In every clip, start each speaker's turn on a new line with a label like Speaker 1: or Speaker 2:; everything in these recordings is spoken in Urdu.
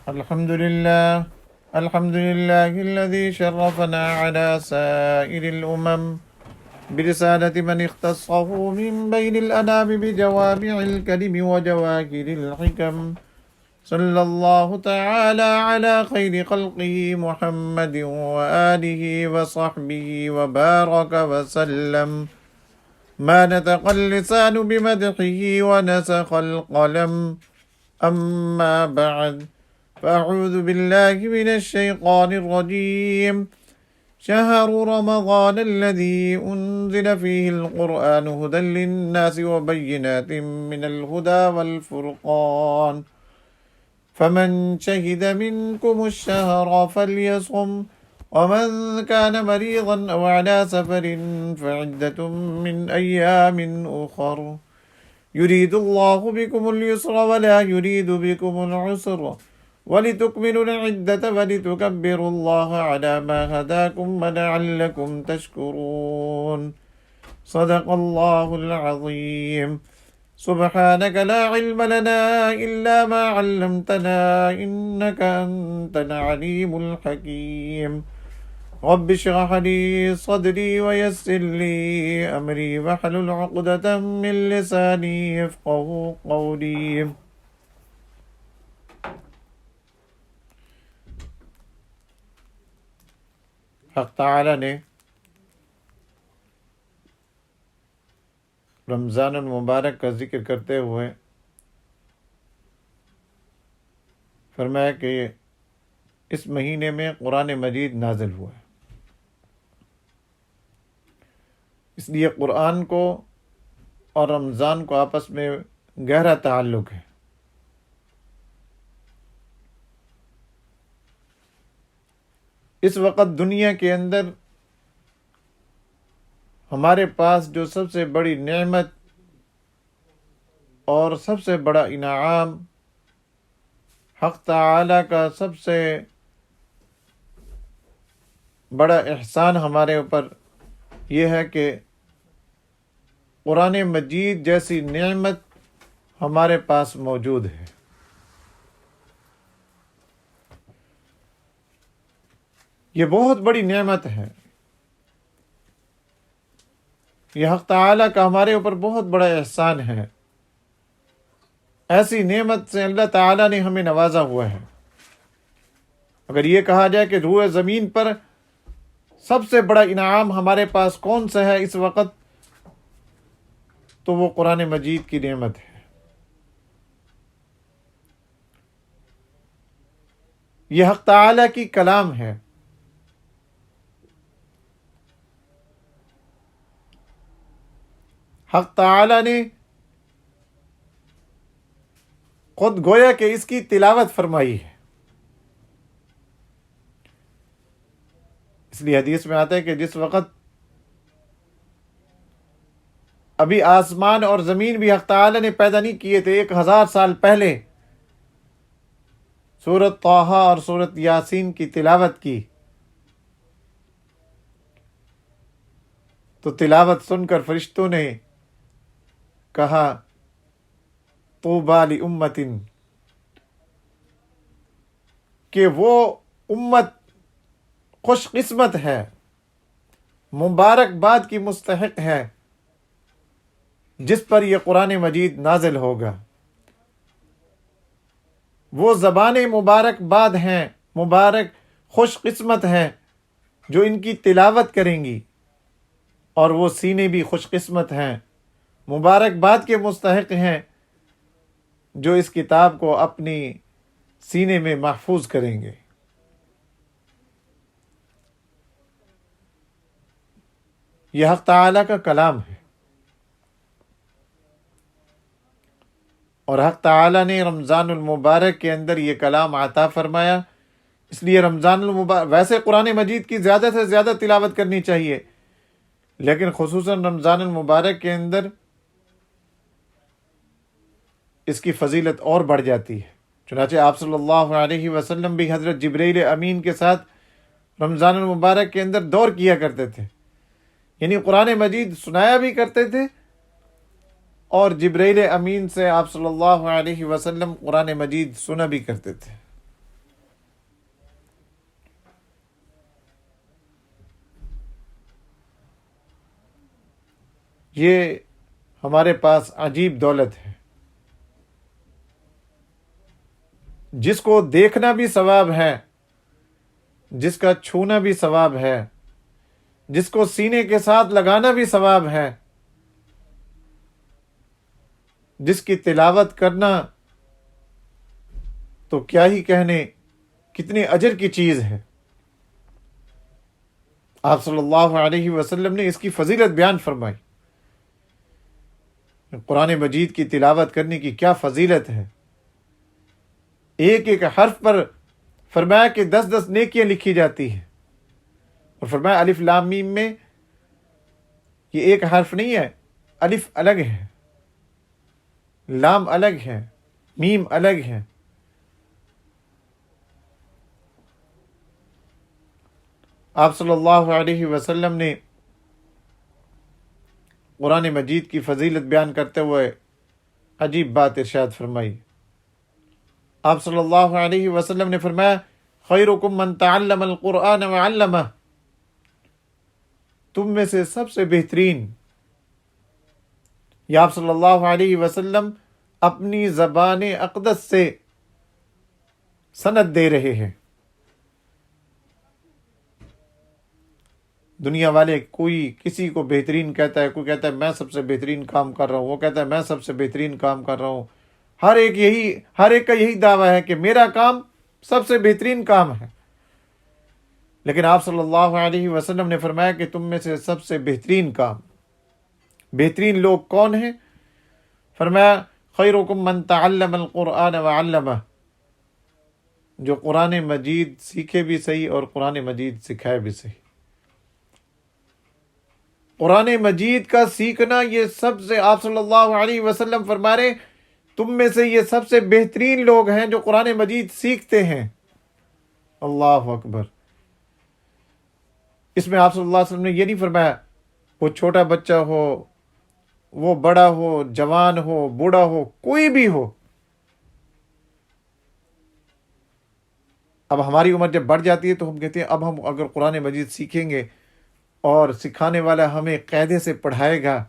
Speaker 1: الحمد لله الذي شرفنا على سائر الأمم برسالة من اختصه من بين الأنام بجوامع الكلم وجواهر الحكم صلى الله تعالى على خير خلقه محمد وآله وصحبه وبارك وسلم ما نطق اللسان بمدحه ونسخ القلم أما بعد فأعوذ بالله من الشيطان الرجيم شهر رمضان الذي أنزل فيه القرآن هدى للناس وبينات من الهدى والفرقان فمن شهد منكم الشهر فليصم ومن كان مريضا أو على سفر فعدة من أيام أخر يريد الله بكم اليسر ولا يريد بكم العسر ولتكملوا العدة ولتكبروا الله على ما هداكم ولعلكم تشكرون صدق الله العظيم سبحانك لا علم لنا إلا ما علمتنا إنك أنت العليم الحكيم رب اشرح لي صدري ويسر لي أمري واحلل عقدة من لساني يفقهوا قولي حق تعالی نے رمضان المبارک کا ذکر کرتے ہوئے فرمایا کہ اس مہینے میں قرآن مجید نازل ہوا ہے، اس لیے قرآن کو اور رمضان کو آپس میں گہرا تعلق ہے۔ اس وقت دنیا کے اندر ہمارے پاس جو سب سے بڑی نعمت اور سب سے بڑا انعام، حق تعالی کا سب سے بڑا احسان ہمارے اوپر یہ ہے کہ قرآن مجید جیسی نعمت ہمارے پاس موجود ہے۔ یہ بہت بڑی نعمت ہے، یہ حق تعالی کا ہمارے اوپر بہت بڑا احسان ہے۔ ایسی نعمت سے اللہ تعالی نے ہمیں نوازا ہوا ہے۔ اگر یہ کہا جائے کہ روئے زمین پر سب سے بڑا انعام ہمارے پاس کون سا ہے اس وقت، تو وہ قرآن مجید کی نعمت ہے۔ یہ حق تعالی کی کلام ہے۔ حق تعالی نے خود گویا کہ اس کی تلاوت فرمائی ہے۔ اس لیے حدیث میں آتا ہے کہ جس وقت ابھی آسمان اور زمین بھی حق تعالی نے پیدا نہیں کیے تھے، 1000 سال پہلے سورۃ طٰہٰ اور سورۃ یاسین کی تلاوت کی، تو تلاوت سن کر فرشتوں نے کہا طوبیٰ لأمۃ، کہ وہ امت خوش قسمت ہے، مبارک باد کی مستحق ہے جس پر یہ قرآن مجید نازل ہوگا۔ وہ زبانیں مبارک باد ہیں، مبارک خوش قسمت ہیں جو ان کی تلاوت کریں گی، اور وہ سینے بھی خوش قسمت ہیں، مبارک باد کے مستحق ہیں جو اس کتاب کو اپنی سینے میں محفوظ کریں گے۔ یہ حق تعالی کا کلام ہے، اور حق تعالی نے رمضان المبارک کے اندر یہ کلام عطا فرمایا۔ اس لیے رمضان المبارک، ویسے قرآن مجید کی زیادہ سے زیادہ تلاوت کرنی چاہیے، لیکن خصوصاً رمضان المبارک کے اندر اس کی فضیلت اور بڑھ جاتی ہے۔ چنانچہ آپ صلی اللہ علیہ وسلم بھی حضرت جبرائیل امین کے ساتھ رمضان المبارک کے اندر دور کیا کرتے تھے، یعنی قرآن مجید سنایا بھی کرتے تھے، اور جبرائیل امین سے آپ صلی اللہ علیہ وسلم قرآن مجید سنا بھی کرتے تھے۔ یہ ہمارے پاس عجیب دولت ہے، جس کو دیکھنا بھی ثواب ہے، جس کا چھونا بھی ثواب ہے، جس کو سینے کے ساتھ لگانا بھی ثواب ہے، جس کی تلاوت کرنا تو کیا ہی کہنے، کتنے اجر کی چیز ہے۔ آپ صلی اللہ علیہ وسلم نے اس کی فضیلت بیان فرمائی۔ قرآن مجید کی تلاوت کرنے کی کیا فضیلت ہے، ایک ایک حرف پر فرمایا کہ 10 نیکیاں لکھی جاتی ہیں، اور فرمایا الف لام میم میں یہ ایک حرف نہیں ہے، الف الگ ہے، لام الگ ہے، میم الگ ہے۔ آپ صلی اللہ علیہ وسلم نے قرآن مجید کی فضیلت بیان کرتے ہوئے عجیب بات ارشاد فرمائی۔ آپ صلی اللہ علیہ وسلم نے فرمایا خیرکم من تعلم القرآن وعلمہ، تم میں سے سب سے بہترین، یا آپ صلی اللہ علیہ وسلم اپنی زبان اقدس سے سند دے رہے ہیں۔ دنیا والے کوئی کسی کو بہترین کہتا ہے، کوئی کہتا ہے میں سب سے بہترین کام کر رہا ہوں، وہ کہتا ہے میں سب سے بہترین کام کر رہا ہوں، ہر ایک کا یہی دعویٰ ہے کہ میرا کام سب سے بہترین کام ہے۔ لیکن آپ صلی اللہ علیہ وسلم نے فرمایا کہ تم میں سے سب سے بہترین کام، بہترین لوگ کون ہیں؟ فرمایا خیرکم من تعلم القرآن وعلمہ، جو قرآن مجید سیکھے بھی صحیح اور قرآن مجید سکھائے بھی صحیح۔ قرآن مجید کا سیکھنا یہ سب سے، آپ صلی اللہ علیہ وسلم فرما رہے تم میں سے یہ سب سے بہترین لوگ ہیں جو قرآن مجید سیکھتے ہیں۔ اللہ اکبر۔ اس میں آپ صلی اللہ علیہ وسلم نے یہ نہیں فرمایا وہ چھوٹا بچہ ہو، وہ بڑا ہو، جوان ہو، بوڑھا ہو، کوئی بھی ہو۔ اب ہماری عمر جب بڑھ جاتی ہے تو ہم کہتے ہیں اب ہم اگر قرآن مجید سیکھیں گے اور سکھانے والا ہمیں قاعدے سے پڑھائے گا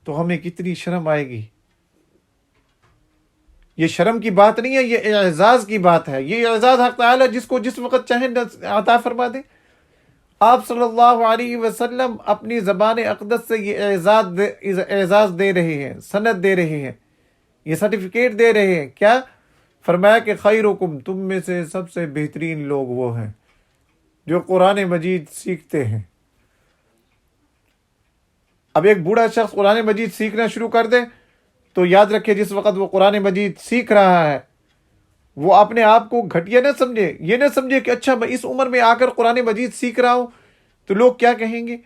Speaker 1: تو ہمیں کتنی شرم آئے گی۔ یہ شرم کی بات نہیں ہے، یہ اعزاز کی بات ہے۔ یہ اعزاز حق تعالی جس کو جس وقت چاہیں عطا فرما دے۔ آپ صلی اللہ علیہ وسلم اپنی زبان اقدس سے یہ اعزاز دے رہے ہیں، سند دے رہے ہیں، یہ سرٹیفکیٹ دے رہے ہیں۔ کیا فرمایا کہ خیرکم، تم میں سے سب سے بہترین لوگ وہ ہیں جو قرآن مجید سیکھتے ہیں۔ اب ایک بوڑھا شخص قرآن مجید سیکھنا شروع کر دے تو یاد رکھے جس وقت وہ قرآن مجید سیکھ رہا ہے وہ اپنے آپ کو گھٹیا نہ سمجھے، یہ نہ سمجھے کہ اچھا میں اس عمر میں آ کر قرآن مجید سیکھ رہا ہوں تو لوگ کیا کہیں گے۔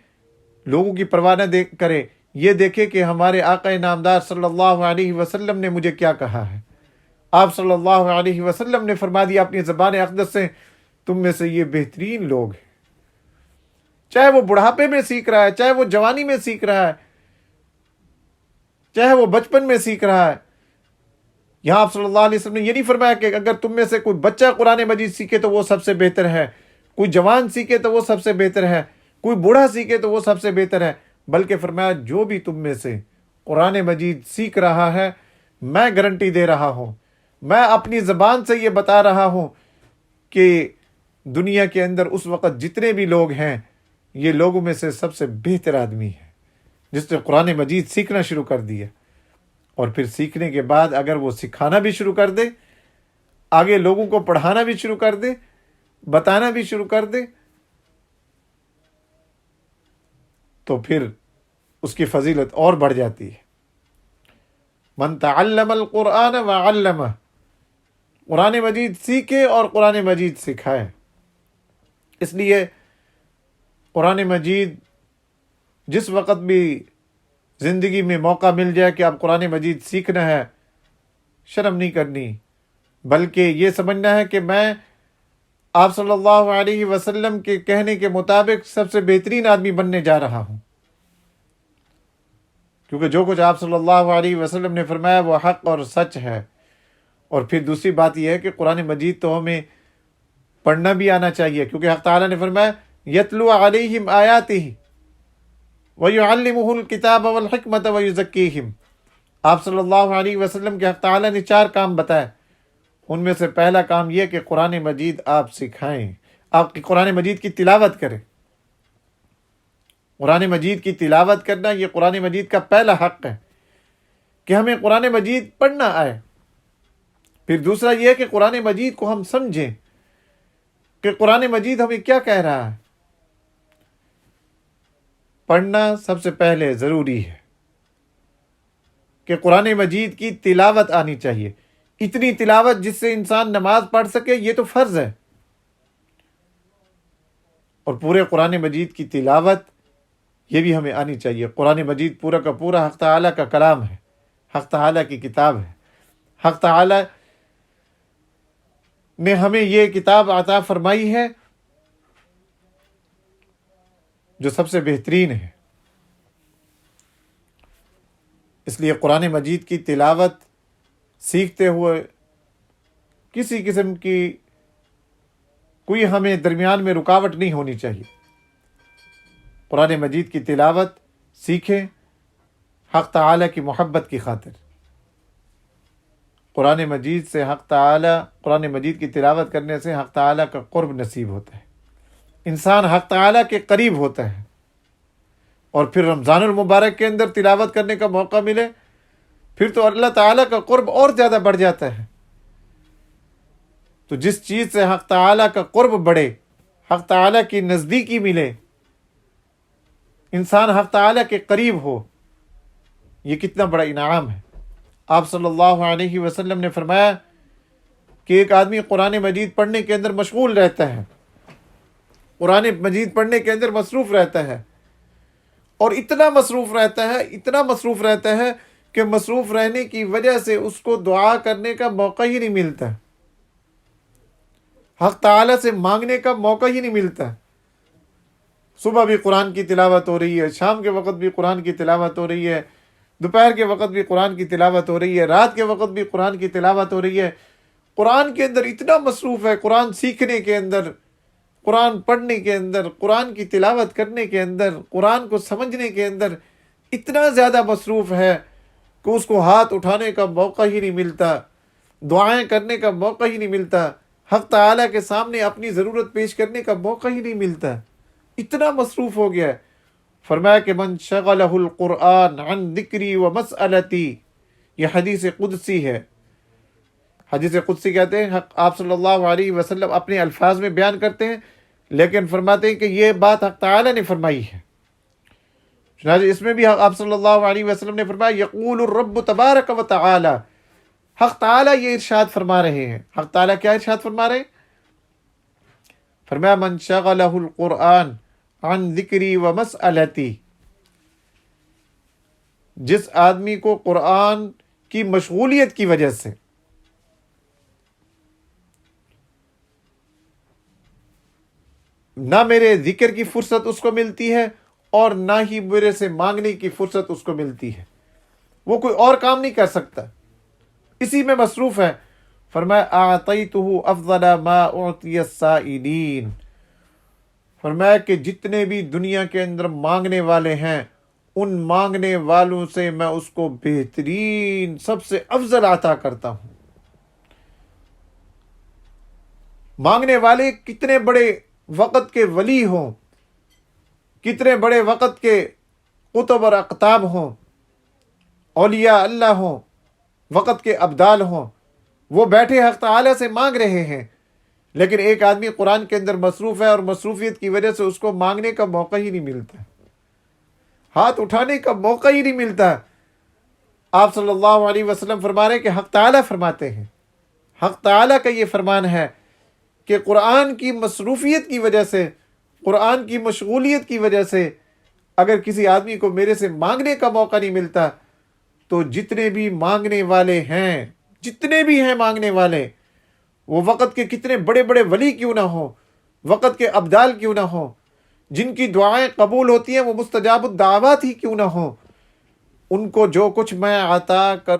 Speaker 1: لوگوں کی پرواہ نہ کرے، یہ دیکھے کہ ہمارے آقا نامدار صلی اللہ علیہ وسلم نے مجھے کیا کہا ہے۔ آپ صلی اللہ علیہ وسلم نے فرما دیا اپنی زبان اقدس سے تم میں سے یہ بہترین لوگ ہیں، چاہے وہ بڑھاپے میں سیکھ رہا ہے، چاہے وہ جوانی میں سیکھ رہا ہے، چاہے وہ بچپن میں سیکھ رہا ہے۔ یہاں آپ صلی اللہ علیہ وسلم نے یہ نہیں فرمایا کہ اگر تم میں سے کوئی بچہ قرآن مجید سیکھے تو وہ سب سے بہتر ہے، کوئی جوان سیکھے تو وہ سب سے بہتر ہے، کوئی بوڑھا سیکھے تو وہ سب سے بہتر ہے، بلکہ فرمایا جو بھی تم میں سے قرآن مجید سیکھ رہا ہے میں گارنٹی دے رہا ہوں، میں اپنی زبان سے یہ بتا رہا ہوں کہ دنیا کے اندر اس وقت جتنے بھی لوگ ہیں یہ لوگوں میں سے سب سے بہتر آدمی ہے جس نے قرآن مجید سیکھنا شروع کر دیا، اور پھر سیکھنے کے بعد اگر وہ سکھانا بھی شروع کر دے، آگے لوگوں کو پڑھانا بھی شروع کر دے، بتانا بھی شروع کر دے، تو پھر اس کی فضیلت اور بڑھ جاتی ہے۔ من تعلم القرآن وعلمہ، قرآن مجید سیکھے اور قرآن مجید سکھائے۔ اس لیے قرآن مجید جس وقت بھی زندگی میں موقع مل جائے کہ آپ قرآن مجید سیکھنا ہے، شرم نہیں کرنی، بلکہ یہ سمجھنا ہے کہ میں آپ صلی اللہ علیہ وسلم کے کہنے کے مطابق سب سے بہترین آدمی بننے جا رہا ہوں، کیونکہ جو کچھ آپ صلی اللہ علیہ وسلم نے فرمایا وہ حق اور سچ ہے۔ اور پھر دوسری بات یہ ہے کہ قرآن مجید تو ہمیں پڑھنا بھی آنا چاہیے، کیونکہ حق تعالیٰ نے فرمایا یتلو علیہم آیاتہ، وَيُعَلِّمُهُ الْكِتَابَ وَالْحِكْمَةَ وَيُزَكِّيهِمْ۔ آپ صلی اللہ علیہ وسلم کے حق تعالیٰ نے 4 کام بتائے، ان میں سے پہلا کام یہ کہ قرآن مجید آپ سکھائیں، آپ کی قرآن مجید کی تلاوت کریں۔ قرآن مجید کی تلاوت کرنا یہ قرآن مجید کا پہلا حق ہے کہ ہمیں قرآن مجید پڑھنا آئے۔ پھر دوسرا یہ کہ قرآن مجید کو ہم سمجھیں کہ قرآن مجید ہمیں کیا کہہ رہا ہے۔ پڑھنا سب سے پہلے ضروری ہے کہ قرآن مجید کی تلاوت آنی چاہیے، اتنی تلاوت جس سے انسان نماز پڑھ سکے، یہ تو فرض ہے۔ اور پورے قرآن مجید کی تلاوت یہ بھی ہمیں آنی چاہیے۔ قرآن مجید پورا کا پورا حق تعالیٰ کا کلام ہے، حق تعالیٰ کی کتاب ہے۔ حق تعالیٰ نے ہمیں یہ کتاب عطا فرمائی ہے جو سب سے بہترین ہے۔ اس لیے قرآن مجید کی تلاوت سیکھتے ہوئے کسی قسم کی کوئی ہمیں درمیان میں رکاوٹ نہیں ہونی چاہیے۔ قرآن مجید کی تلاوت سیکھیں حق تعالیٰ کی محبت کی خاطر۔ قرآن مجید سے قرآن مجید کی تلاوت کرنے سے حق تعالیٰ کا قرب نصیب ہوتا ہے، انسان حق تعالیٰ کے قریب ہوتا ہے۔ اور پھر رمضان المبارک کے اندر تلاوت کرنے کا موقع ملے، پھر تو اللہ تعالیٰ کا قرب اور زیادہ بڑھ جاتا ہے۔ تو جس چیز سے حق تعالیٰ کا قرب بڑھے، حق تعالیٰ کی نزدیکی ملے، انسان حق تعالیٰ کے قریب ہو، یہ کتنا بڑا انعام ہے۔ آپ صلی اللہ علیہ وسلم نے فرمایا کہ ایک آدمی قرآن مجید پڑھنے کے اندر مشغول رہتا ہے، قرآن مجید پڑھنے کے اندر مصروف رہتا ہے، اور اتنا مصروف رہتا ہے کہ مصروف رہنے کی وجہ سے اس کو دعا کرنے کا موقع ہی نہیں ملتا، حق تعالیٰ سے مانگنے کا موقع ہی نہیں ملتا۔ صبح بھی قرآن کی تلاوت ہو رہی ہے، شام کے وقت بھی قرآن کی تلاوت ہو رہی ہے، دوپہر کے وقت بھی قرآن کی تلاوت ہو رہی ہے، رات کے وقت بھی قرآن کی تلاوت ہو رہی ہے۔ قرآن کے اندر اتنا مصروف ہے، قرآن سیکھنے کے اندر، قرآن پڑھنے کے اندر، قرآن کی تلاوت کرنے کے اندر، قرآن کو سمجھنے کے اندر اتنا زیادہ مصروف ہے کہ اس کو ہاتھ اٹھانے کا موقع ہی نہیں ملتا، دعائیں کرنے کا موقع ہی نہیں ملتا، حق تعالیٰ کے سامنے اپنی ضرورت پیش کرنے کا موقع ہی نہیں ملتا، اتنا مصروف ہو گیا ہے۔ فرمایا کہ من شغلہ القرآن عن ذکری و مسئلتی، یہ حدیث قدسی ہے۔ حدیث قدسی کہتے ہیں، آپ صلی اللہ علیہ وسلم اپنے الفاظ میں بیان کرتے ہیں، لیکن فرماتے ہیں کہ یہ بات حق تعالیٰ نے فرمائی ہے۔ چنانچہ اس میں بھی آپ صلی اللہ علیہ وسلم نے فرمایا یقول الرب تبارک و تعالی، حق تعالیٰ یہ ارشاد فرما رہے ہیں۔ حق تعالیٰ کیا ارشاد فرما رہے ہیں؟ فرمایا من شغلہ القرآن عن ذکری و مسئلتی، جس آدمی کو قرآن کی مشغولیت کی وجہ سے نہ میرے ذکر کی فرصت اس کو ملتی ہے اور نہ ہی میرے سے مانگنے کی فرصت اس کو ملتی ہے، وہ کوئی اور کام نہیں کر سکتا، اسی میں مصروف ہے۔ فرمایا اعطیتہ افضل ما اعطی السائلین، فرمایا کہ جتنے بھی دنیا کے اندر مانگنے والے ہیں، ان مانگنے والوں سے میں اس کو بہترین، سب سے افضل عطا کرتا ہوں۔ مانگنے والے کتنے بڑے وقت کے ولی ہوں، کتنے بڑے وقت کے قطب اور اقطاب ہوں، اولیاء اللہ ہوں، وقت کے ابدال ہوں، وہ بیٹھے حق تعالیٰ سے مانگ رہے ہیں، لیکن ایک آدمی قرآن کے اندر مصروف ہے اور مصروفیت کی وجہ سے اس کو مانگنے کا موقع ہی نہیں ملتا، ہاتھ اٹھانے کا موقع ہی نہیں ملتا۔ آپ صلی اللہ علیہ وسلم فرما رہے ہیں کہ حق تعالیٰ فرماتے ہیں، حق تعالیٰ کا یہ فرمان ہے کہ قرآن کی مصروفیت کی وجہ سے، قرآن کی مشغولیت کی وجہ سے اگر کسی آدمی کو میرے سے مانگنے کا موقع نہیں ملتا، تو جتنے بھی مانگنے والے ہیں، جتنے بھی ہیں مانگنے والے، وہ وقت کے کتنے بڑے بڑے ولی کیوں نہ ہوں، وقت کے ابدال کیوں نہ ہوں، جن کی دعائیں قبول ہوتی ہیں وہ مستجاب الدعوات ہی کیوں نہ ہوں، ان کو جو کچھ میں عطا کر